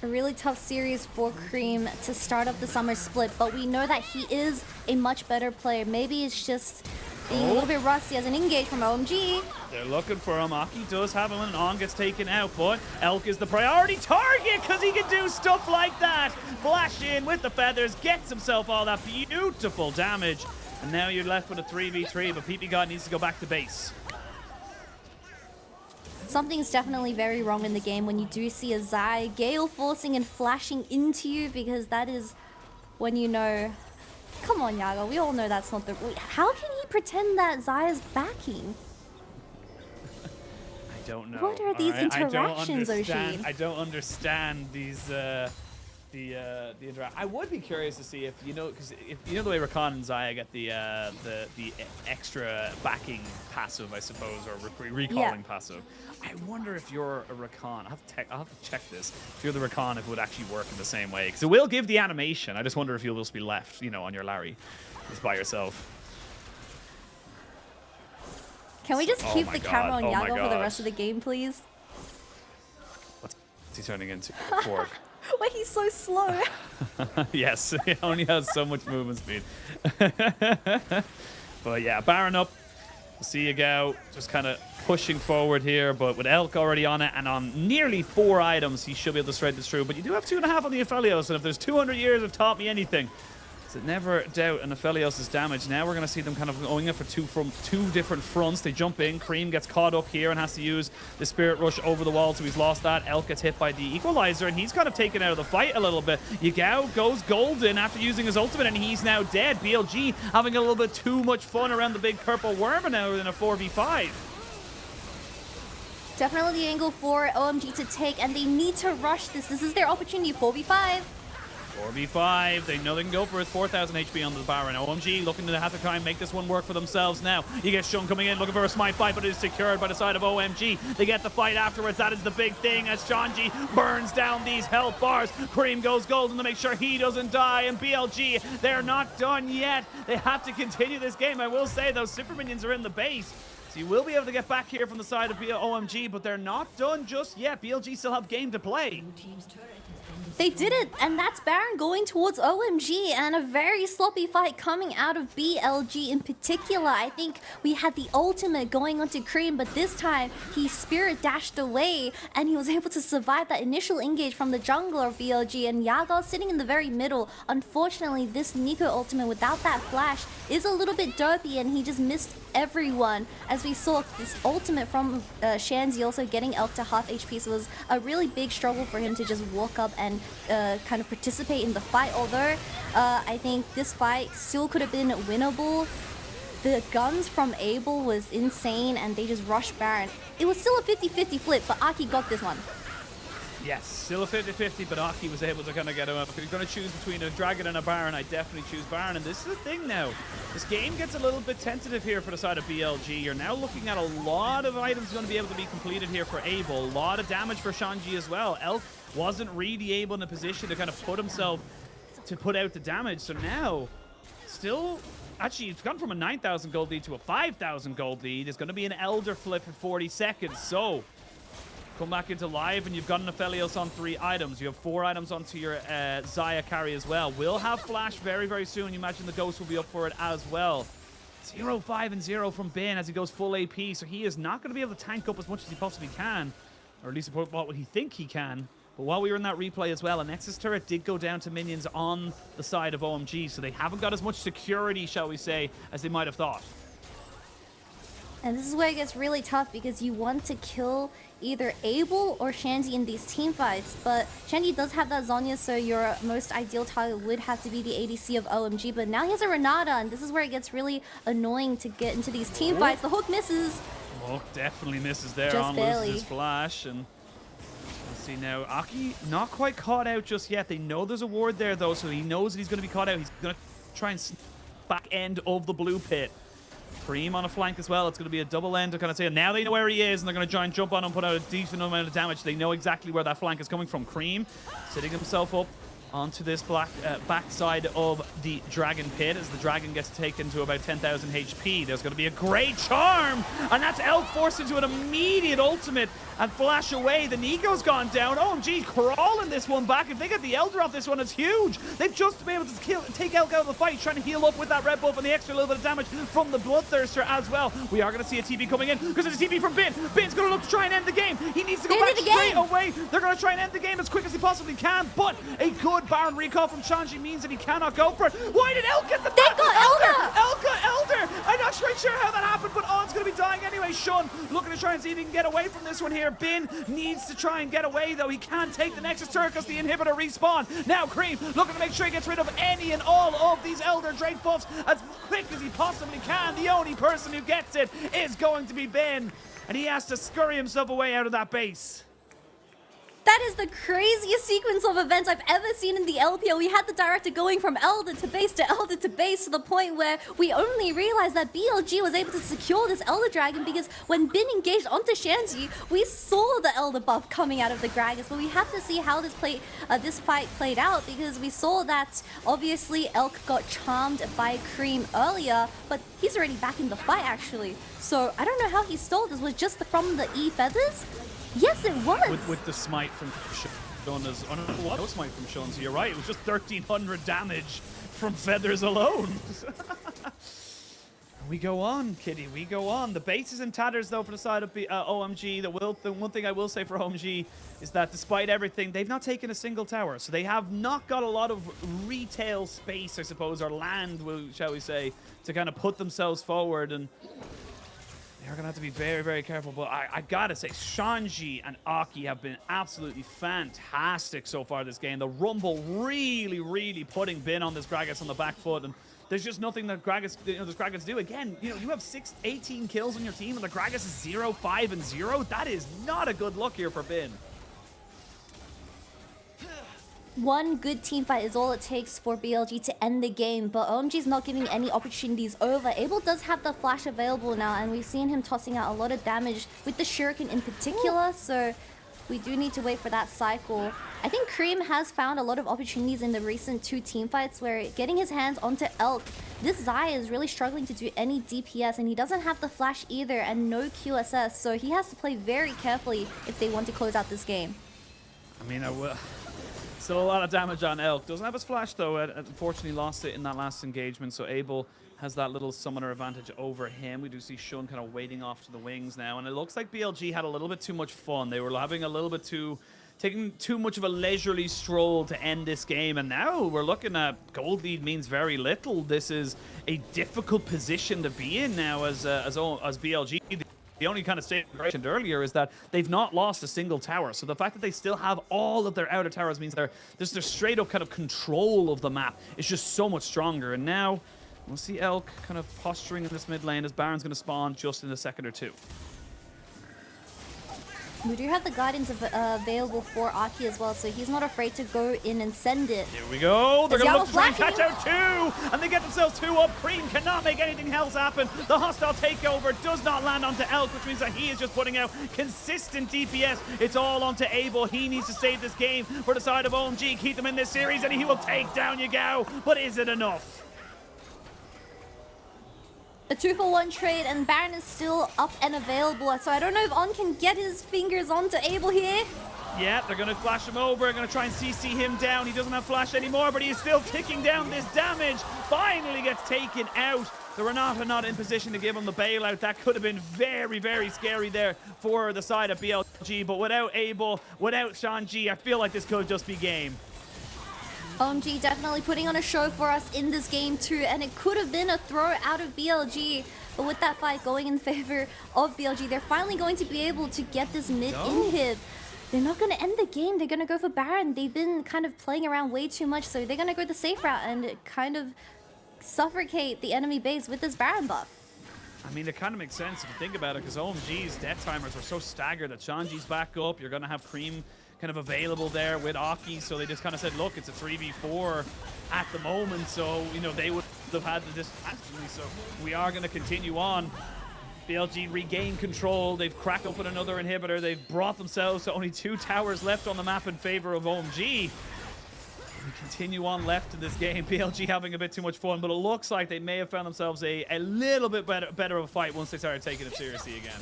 A really tough series for Cream to start up the summer split, but we know that he is a much better player. Maybe it's just being a little bit rusty as an engage from OMG. They're looking for him. Aki does have him, and On gets taken out, but Elk is the priority target because he can do stuff like that. Flash in with the feathers, gets himself all that beautiful damage, and now you're left with a 3v3, but PP God needs to go back to base. Something's definitely very wrong in the game when you do see a Zai Gale forcing and flashing into you, because that is when you know. Come on, Yago, we all know that's not the... How can he pretend that Zai is backing? I don't know. What are these interactions, Oshin? I don't understand these... I would be curious to see if, you know, because if you know the way Rakan and Zaya get the extra backing passive, I suppose, or recalling passive. I wonder if you're a Rakan. I'll have to check this. If you're the Rakan, if it would actually work in the same way, because it will give the animation. I just wonder if you'll just be left, you know, on your Larry, just by yourself. Can we just keep the camera on Yago for the rest of the game, please? What's he turning into? Fork. Wait, he's so slow. Yes, he only has so much movement speed. But yeah, Baron up. We'll see you go. Just kind of pushing forward here, but with Elk already on it and on nearly 4 items, he should be able to straight this through. But you do have 2.5 on the Aphelios, and if there's 200 years have taught me anything, so never doubt an Aphelios' damage. Now we're going to see them kind of going in from two different fronts. They jump in. Cream gets caught up here and has to use the Spirit Rush over the wall, so he's lost that. Elk gets hit by the Equalizer, and he's kind of taken out of the fight a little bit. Yagao goes golden after using his ultimate, and he's now dead. BLG having a little bit too much fun around the big purple worm now in a 4v5. Definitely the angle for OMG to take, and they need to rush this. This is their opportunity, 4v5. 4v5, they know they can go for his 4,000 HP on the Baron. OMG looking to have to try and make this one work for themselves now. You get Shun coming in, looking for a smite fight, but it is secured by the side of OMG. They get the fight afterwards. That is the big thing as Shanji burns down these health bars. Cream goes golden to make sure he doesn't die, and BLG, they're not done yet. They have to continue this game. I will say those super minions are in the base, so you will be able to get back here from the side of OMG, but they're not done just yet. BLG still have game to play. They did it, and that's Baron going towards OMG, and a very sloppy fight coming out of BLG in particular. I think we had the ultimate going onto Cream, but this time he spirit dashed away, and he was able to survive that initial engage from the jungler of BLG, and Yago sitting in the very middle. Unfortunately, this Nico ultimate without that flash is a little bit dopey, and he just missed everyone. As we saw this ultimate from Shanzi also getting Elk to half HP, so it was a really big struggle for him to just walk up and kind of participate in the fight. Although I think this fight still could have been winnable. The guns from Abel was insane, and they just rushed Baron. It was still a 50-50 flip, but Aki got this one. Yes, still a 50-50, but Aki was able to kind of get him up. If you're going to choose between a Dragon and a Baron, I definitely choose Baron. And this is the thing now. This game gets a little bit tentative here for the side of BLG. You're now looking at a lot of items going to be able to be completed here for Abel. A lot of damage for Shanji as well. Elk wasn't really able in a position to kind of put himself to put out the damage. So now, still... Actually, it's gone from a 9,000 gold lead to a 5,000 gold lead. It's going to be an Elder flip in 40 seconds. So... come back into live, and you've got an Aphelios on 3 items. You have 4 items onto your Zaya carry as well. We'll have Flash very, very soon. You imagine the Ghost will be up for it as well. 0, 5, and 0 from Bin as he goes full AP, so he is not going to be able to tank up as much as he possibly can, or at least what he think he can. But while we were in that replay as well, a Nexus turret did go down to minions on the side of OMG, so they haven't got as much security, shall we say, as they might have thought. And this is where it gets really tough because you want to kill either Abel or Shandy in these team fights, but Shandy does have that Zhonya, so your most ideal target would have to be the ADC of OMG, but now he has a Renata, and this is where it gets really annoying to get into these team fights. The hook misses. Hook definitely misses there. Just on barely. loses his flash, and let's see now. Aki not quite caught out just yet. They know there's a ward there though, so he knows that he's going to be caught out. He's going to try and back end of the blue pit. Cream on a flank as well. It's going to be a double end to kind of say. Now they know where he is, and they're going to try and jump on him, put out a decent amount of damage. They know exactly where that flank is coming from. Cream sitting himself up onto this backside of the dragon pit as the dragon gets taken to about 10,000 HP. There's going to be a great charm, and that's Elk forced into an immediate ultimate and flash away. The Nico's gone down. OMG crawling this one back. If they get the Elder off this one, it's huge. They've just been able to take Elk out of the fight, trying to heal up with that red buff and the extra little bit of damage from the Bloodthirster as well. We are going to see a TP coming in because there's a TP from Bin. Bin's going to look to try and end the game. He needs to go back straight away. They're going to try and end the game as quick as he possibly can, but a good Baron recall from Shanji means that he cannot go for it. Why did Elk get the They got Elder! Elk got Elder! I'm not quite sure how that happened, but On's going to be dying anyway. Shun looking to try and see if he can get away from this one here. Bin needs to try and get away, though. He can't take the Nexus turret because the inhibitor respawn. Now Cream looking to make sure he gets rid of any and all of these Elder Drake buffs as quick as he possibly can. The only person who gets it is going to be Bin, and he has to scurry himself away out of that base. That is the craziest sequence of events I've ever seen in the LPL. We had the director going from Elder to base to Elder to base to the point where we only realized that BLG was able to secure this Elder Dragon because when Bin engaged onto Shanji, we saw the Elder buff coming out of the Gragas. But we have to see how this fight played out because we saw that obviously Elk got charmed by Cream earlier, but he's already back in the fight actually. So I don't know how he stole this. Was it just from the E feathers? Yes, it was. With the smite from Shun as no smite from Shun, so you're right. It was just 1,300 damage from feathers alone. We go on, Kitty. We go on. The base is in tatters though for the side of OMG. The one thing I will say for OMG is that despite everything, they've not taken a single tower, so they have not got a lot of retail space, I suppose, or land, shall we say, to kind of put themselves forward. And they're going to have to be very, very careful. But I got to say, Shanji and Aki have been absolutely fantastic so far this game. The Rumble really, really putting Bin on this Gragas on the back foot. And there's just nothing that Gragas, this Gragas do. Again, you have 18 kills on your team and the Gragas is 0, 5, and 0. That is not a good look here for Bin. One good team fight is all it takes for BLG to end the game, but OMG's not giving any opportunities over. Abel does have the flash available now, and we've seen him tossing out a lot of damage with the Shuriken in particular, so we do need to wait for that cycle. I think Cream has found a lot of opportunities in the recent 2 team fights where getting his hands onto Elk, this Zai is really struggling to do any DPS, and he doesn't have the flash either and no QSS, so he has to play very carefully if they want to close out this game. I mean, I will. Still a lot of damage on Elk. Doesn't have his flash though. Unfortunately lost it in that last engagement. So Abel has that little summoner advantage over him. We do see Shun kind of waiting off to the wings now. And it looks like BLG had a little bit too much fun. They were having a little bit taking too much of a leisurely stroll to end this game. And now we're looking at gold lead means very little. This is a difficult position to be in now as BLG. The only kind of statement I mentioned earlier is that they've not lost a single tower. So the fact that they still have all of their outer towers means their straight up kind of control of the map is just so much stronger. And now we'll see Elk kind of posturing in this mid lane as Baron's going to spawn just in a second or two. We do have the Guardians available for Aki as well, so he's not afraid to go in and send it. Here we go. They're going to look to try and catch out 2, and they get themselves 2 up. Cream cannot make anything else happen. The hostile takeover does not land onto Elk, which means that he is just putting out consistent DPS. It's all onto Abel. He needs to save this game for the side of OMG, keep them in this series, and he will take down Yagao. But is it enough? A 2-for-1 trade, and Baron is still up and available, so I don't know if On can get his fingers onto Abel here. Yeah, they're going to flash him over, going to try and CC him down. He doesn't have flash anymore, but he's still ticking down this damage. Finally gets taken out. The Renata not in position to give him the bailout. That could have been very, very scary there for the side of BLG, but without Abel, without Shanji, I feel like this could just be game. OMG definitely putting on a show for us in this game too, and it could have been a throw out of BLG, But with that fight going in favor of BLG, they're finally going to be able to get this mid inhib. They're not going to end the game. They're going to go for Baron. They've been kind of playing around way too much, so they're going to go the safe route and kind of suffocate the enemy base with this Baron buff. I mean, it kind of makes sense if you think about it, because OMG's death timers were so staggered that Shanji's back up. You're going to have Cream kind of available there with Aki, so they just kind of said, look, it's a 3v4 at the moment, so, you know, they would have had the disadvantage, so we are going to continue on. BLG regain control. They've cracked open another inhibitor. They've brought themselves to only 2 towers left on the map in favor of OMG. We continue on left in this game. BLG having a bit too much fun, but it looks like they may have found themselves a little bit better of a fight once they started taking it seriously again.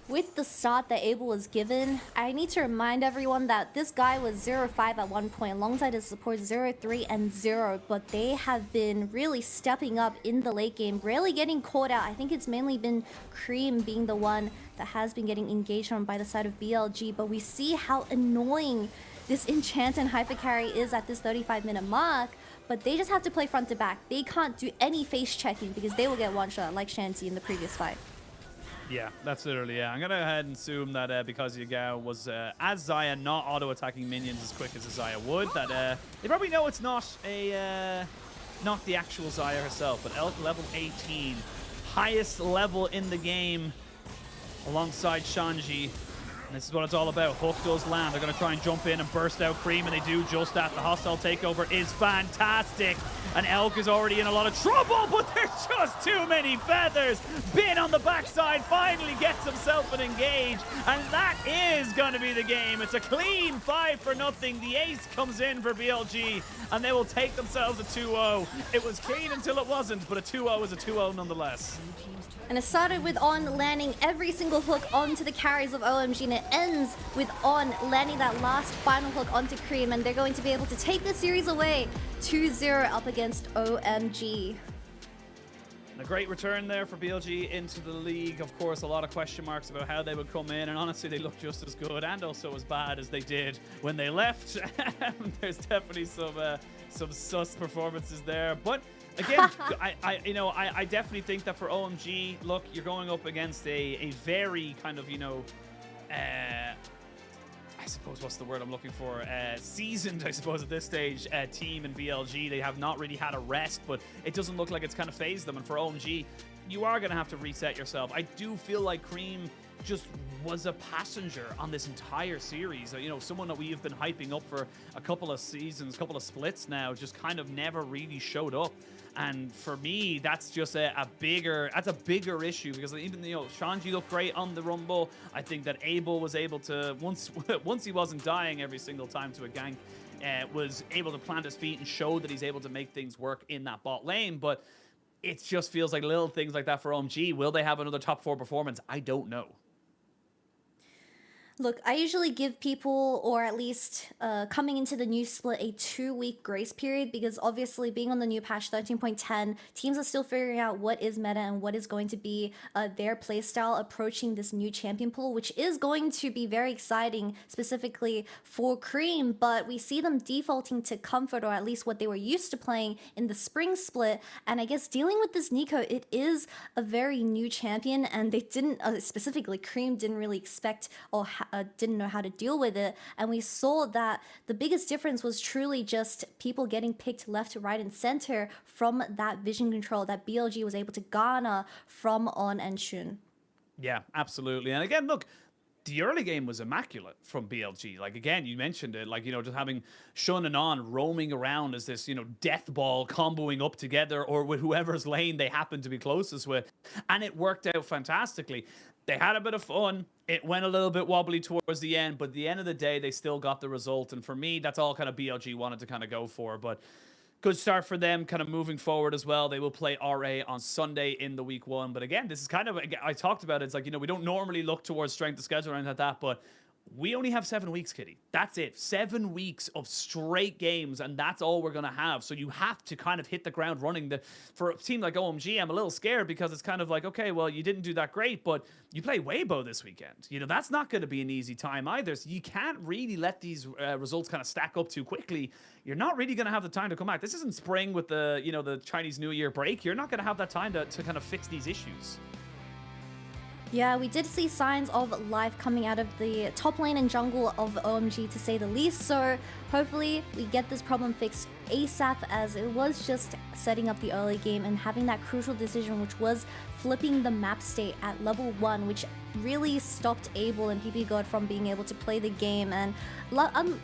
With the start that Abel was given, I need to remind everyone that this guy was 0-5 at one point, alongside his support 0-3 and 0, but they have been really stepping up in the late game, rarely getting caught out. I think it's mainly been Cream being the one that has been getting engaged on by the side of BLG, but we see how annoying this enchant and hyper carry is at this 35-minute mark, but they just have to play front to back. They can't do any face checking because they will get one shot like Shanti in the previous fight. Yeah, that's literally, yeah. I'm going to go ahead and assume that because Yagao was, as Xayah, not auto-attacking minions as quick as a Xayah would, that they probably know it's not not the actual Xayah herself, but Elk level 18, highest level in the game alongside Shanji. And this is what it's all about. Hook does land. They're going to try and jump in and burst out Cream, and they do just that. The hostile takeover is fantastic. And Elk is already in a lot of trouble, but there's just too many feathers. Bin on the backside finally gets himself an engage, and that is going to be the game. It's a clean 5-0. The ace comes in for BLG, and they will take themselves a 2-0. It was clean until it wasn't, but a 2-0 is a 2-0 nonetheless. And it started with On landing every single hook onto the carries of OMG, and it ends with On landing that last final hook onto Cream, and they're going to be able to take the series away 2-0 up against OMG. A great return there for BLG into the league. Of course, a lot of question marks about how they would come in, and honestly, they look just as good and also as bad as they did when they left. There's definitely some sus performances there, but again, I definitely think that for OMG, look, you're going up against a very kind of, you know, I suppose, what's the word I'm looking for? Seasoned, I suppose, at this stage, team in BLG. They have not really had a rest, but it doesn't look like it's kind of phased them. And for OMG, you are going to have to reset yourself. I do feel like Cream just was a passenger on this entire series. You know, someone that we have been hyping up for a couple of seasons, couple of splits now, just kind of never really showed up. And for me, that's just a bigger issue, because even, you know, Shanji looked great on the Rumble. I think that Abel was able to, once he wasn't dying every single time to a gank, was able to plant his feet and show that he's able to make things work in that bot lane. But it just feels like little things like that for OMG. Will they have another top 4 performance? I don't know. Look, I usually give people, or at least coming into the new split, a 2-week grace period, because obviously being on the new patch 13.10, teams are still figuring out what is meta and what is going to be their playstyle approaching this new champion pool, which is going to be very exciting, specifically for Cream, but we see them defaulting to Comfort, or at least what they were used to playing in the spring split. And I guess dealing with this Nico, it is a very new champion, and they didn't, specifically Cream didn't really expect or didn't know how to deal with it. And we saw that the biggest difference was truly just people getting picked left, right, and center from that vision control that BLG was able to garner from On and Shun. Yeah, absolutely. And again, look, the early game was immaculate from BLG. Like, again, you mentioned it, like, you know, just having Shun and On roaming around as this, you know, death ball comboing up together, or with whoever's lane they happen to be closest with. And it worked out fantastically. They had a bit of fun. It went a little bit wobbly towards the end, but at the end of the day, they still got the result. And for me, that's all kind of BLG wanted to kind of go for. But good start for them kind of moving forward as well. They will play RA on Sunday in the week 1. But again, this is kind of, I talked about it. It's like, you know, we don't normally look towards strength of schedule or anything like that, but we only have 7 weeks, Kitty. That's it. 7 weeks of straight games, and that's all we're going to have. So you have to kind of hit the ground running. For a team like OMG, I'm a little scared because it's kind of like, okay, well, you didn't do that great, but you play Weibo this weekend. You know, that's not going to be an easy time either. So you can't really let these results kind of stack up too quickly. You're not really going to have the time to come back. This isn't spring with the, you know, the Chinese New Year break. You're not going to have that time to kind of fix these issues. Yeah, we did see signs of life coming out of the top lane and jungle of OMG, to say the least. So hopefully we get this problem fixed ASAP, as it was just setting up the early game and having that crucial decision, which was flipping the map state at level 1, which really stopped Abel and PP God from being able to play the game. And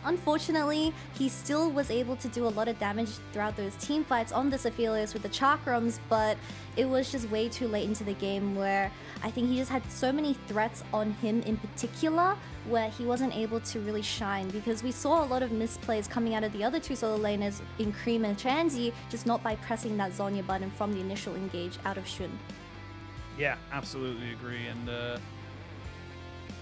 unfortunately, he still was able to do a lot of damage throughout those team fights on this Aphelios with the chakrams, but it was just way too late into the game, where I think he just had so many threats on him in particular, where he wasn't able to really shine, because we saw a lot of misplays coming out of the other two solo laners in Cream and Chansey, just not by pressing that Zonya button from the initial engage out of Shun. Yeah, absolutely agree. And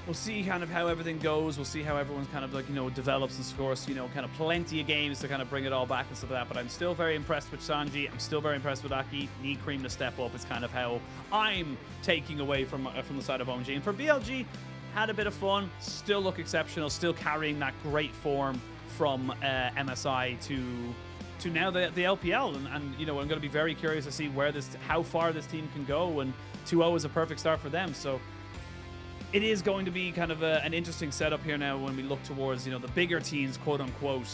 we'll see kind of how everything goes. We'll see how everyone's kind of like, you know, develops and scores, you know, kind of plenty of games to kind of bring it all back and stuff like that. But I'm still very impressed with Sanji. I'm still very impressed with Aki. Need Cream to step up. It's kind of how I'm taking away from the side of OMG. And for BLG, had a bit of fun. Still look exceptional. Still carrying that great form from MSI to now the LPL. And you know, I'm going to be very curious to see how far this team can go. And 2-0 is a perfect start for them. So it is going to be kind of an interesting setup here now when we look towards, you know, the bigger teams, quote unquote,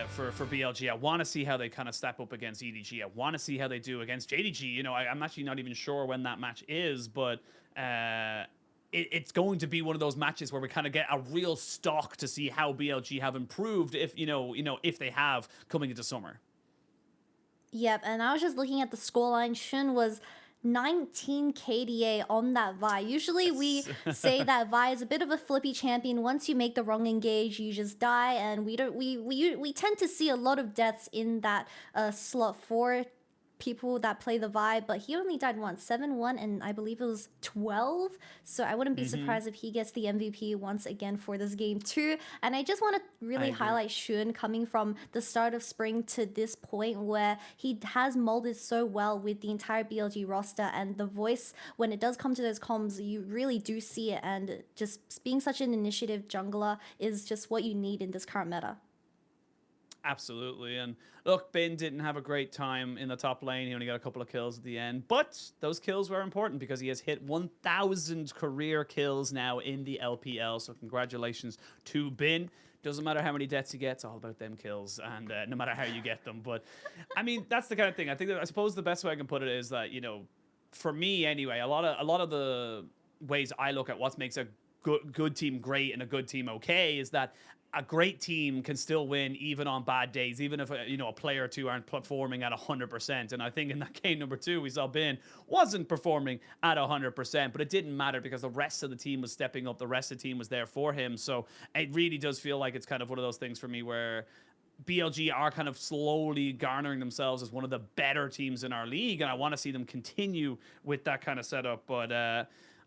for BLG. I want to see how they kind of step up against EDG. I want to see how they do against JDG. You know, I'm actually not even sure when that match is, but it's going to be one of those matches where we kind of get a real stock to see how BLG have improved, if if they have, coming into summer. Yep, and I was just looking at the scoreline. Shun was 19 KDA on that Vi. Usually we say that Vi is a bit of a flippy champion. Once you make the wrong engage, you just die, and we tend to see a lot of deaths in that slot 4 people that play the Vi, but he only died once, 7-1, and I believe it was 12. So I wouldn't be surprised if he gets the MVP once again for this game too. And I just want to really highlight Shun coming from the start of spring to this point, where he has molded so well with the entire BLG roster, and the voice, when it does come to those comms, you really do see it, and just being such an initiative jungler is just what you need in this current meta. Absolutely. And look, Bin didn't have a great time in the top lane. He only got a couple of kills at the end, but those kills were important because he has hit 1,000 career kills now in the LPL. So congratulations to Bin. Doesn't matter how many deaths he gets, all about them kills, and no matter how you get them. But I mean, that's the kind of thing. I suppose the best way I can put it is that, you know, for me anyway, a lot of the ways I look at what makes a good team great and a good team okay is that a great team can still win even on bad days, even if a player or two aren't performing at 100%. And I think in that game number 2, we saw Bin wasn't performing at 100%, but it didn't matter because the rest of the team was stepping up. The rest of the team was there for him. So it really does feel like it's kind of one of those things for me where BLG are kind of slowly garnering themselves as one of the better teams in our league, and I want to see them continue with that kind of setup. But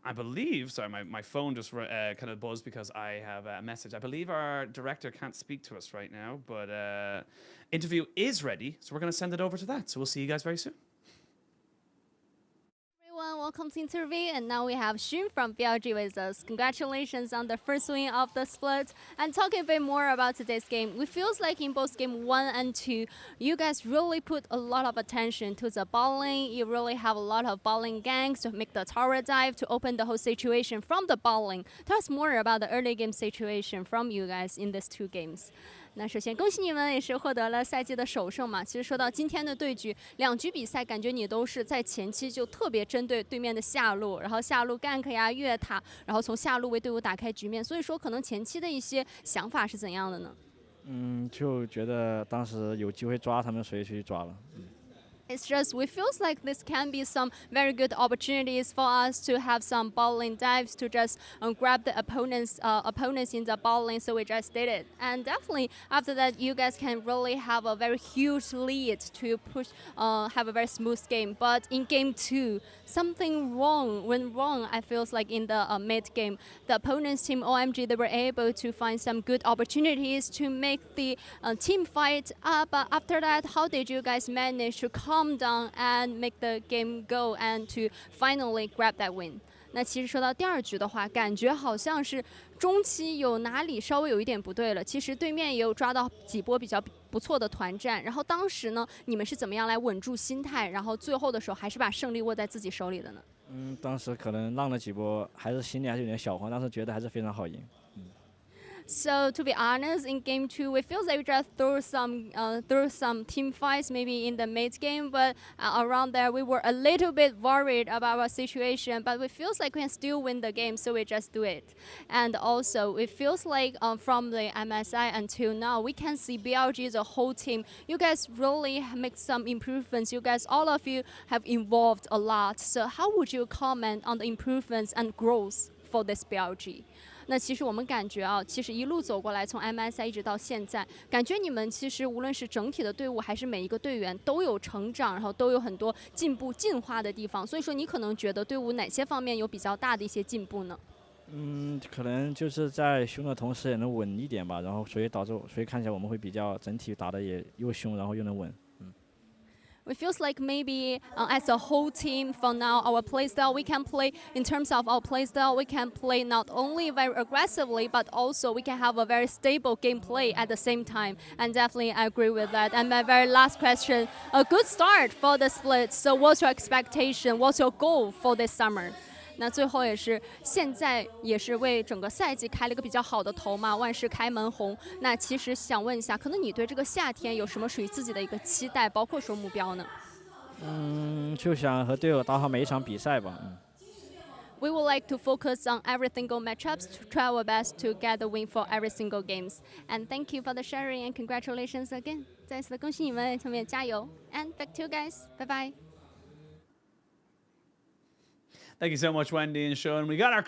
I believe, sorry, my phone just kind of buzzed because I have a message. I believe our director can't speak to us right now, but interview is ready, so we're going to send it over to that. So we'll see you guys very soon. Everyone, welcome to interview, and now we have Shun from BLG with us. Congratulations on the first win of the split. And talking a bit more about today's game, it feels like in both game 1 and 2, you guys really put a lot of attention to the ball lane. You really have a lot of ball lane ganks to make the tower dive, to open the whole situation from the ball lane. Tell us more about the early game situation from you guys in these 2 games. 那首先恭喜你们，也是获得了赛季的首胜嘛。其实说到今天的对局，2局比赛，感觉你都是在前期就特别针对对面的下路，然后下路 gank 呀、越塔，然后从下路为队伍打开局面。所以说，可能前期的一些想法是怎样的呢？就觉得当时有机会抓他们，所以去抓了。It's just we feels like this can be some very good opportunities for us to have some ball lane dives to just grab the opponents in the ball lane. So we just did it, and definitely after that, you guys can really have a very huge lead to push, have a very smooth game. But in game 2, something went wrong. I feels like in the mid game, the opponent's team OMG, they were able to find some good opportunities to make the team fight up. But after that, how did you guys manage to calm down and make the game go and to finally grab that win? 那其实说到第二局的话，感觉好像是中期有哪里稍微有一点不对了。其实对面也有抓到几波比较不错的团战，然后当时呢，你们是怎么样来稳住心态，然后最后的时候还是把胜利握在自己手里的呢？当时可能浪了几波，还是心里还是有点小慌，但是觉得还是非常好赢。So to be honest, in game 2, it feels like we just threw some team fights maybe in the mid game, but around there we were a little bit worried about our situation. But it feels like we can still win the game, so we just do it. And also, it feels like from the MSI until now, we can see BLG as a whole team. You guys really make some improvements. You guys, all of you, have evolved a lot. So how would you comment on the improvements and growth for this BLG? 那其实我们感觉啊，其实一路走过来，从 MSI 一直到现在，感觉你们其实无论是整体的队伍，还是每一个队员都有成长，然后都有很多进步、进化的地方。所以说，你可能觉得队伍哪些方面有比较大的一些进步呢？可能就是在凶的同时也能稳一点吧，然后所以看起来我们会比较整体打的也又凶，然后又能稳。It feels like maybe as a whole team for now, our playstyle, we can play, in terms of our playstyle, we can play not only very aggressively, but also we can have a very stable gameplay at the same time. And definitely I agree with that. And my very last question, a good start for the split. So what's your expectation? What's your goal for this summer? 那最后也是现在也是为整个赛季开了一个比较好的头嘛，万事开门红。那其实想问一下，可能你对这个夏天有什么属于自己的一个期待，包括说目标呢？就想和队友打好每一场比赛吧。We would like to focus on every single matchups to try our best to get the win for every single games. And thank you for the sharing and congratulations again. 再次的恭喜你们，后面加油 ！And back to you guys. Bye bye. Thank you so much, Wendy and Sean. We got our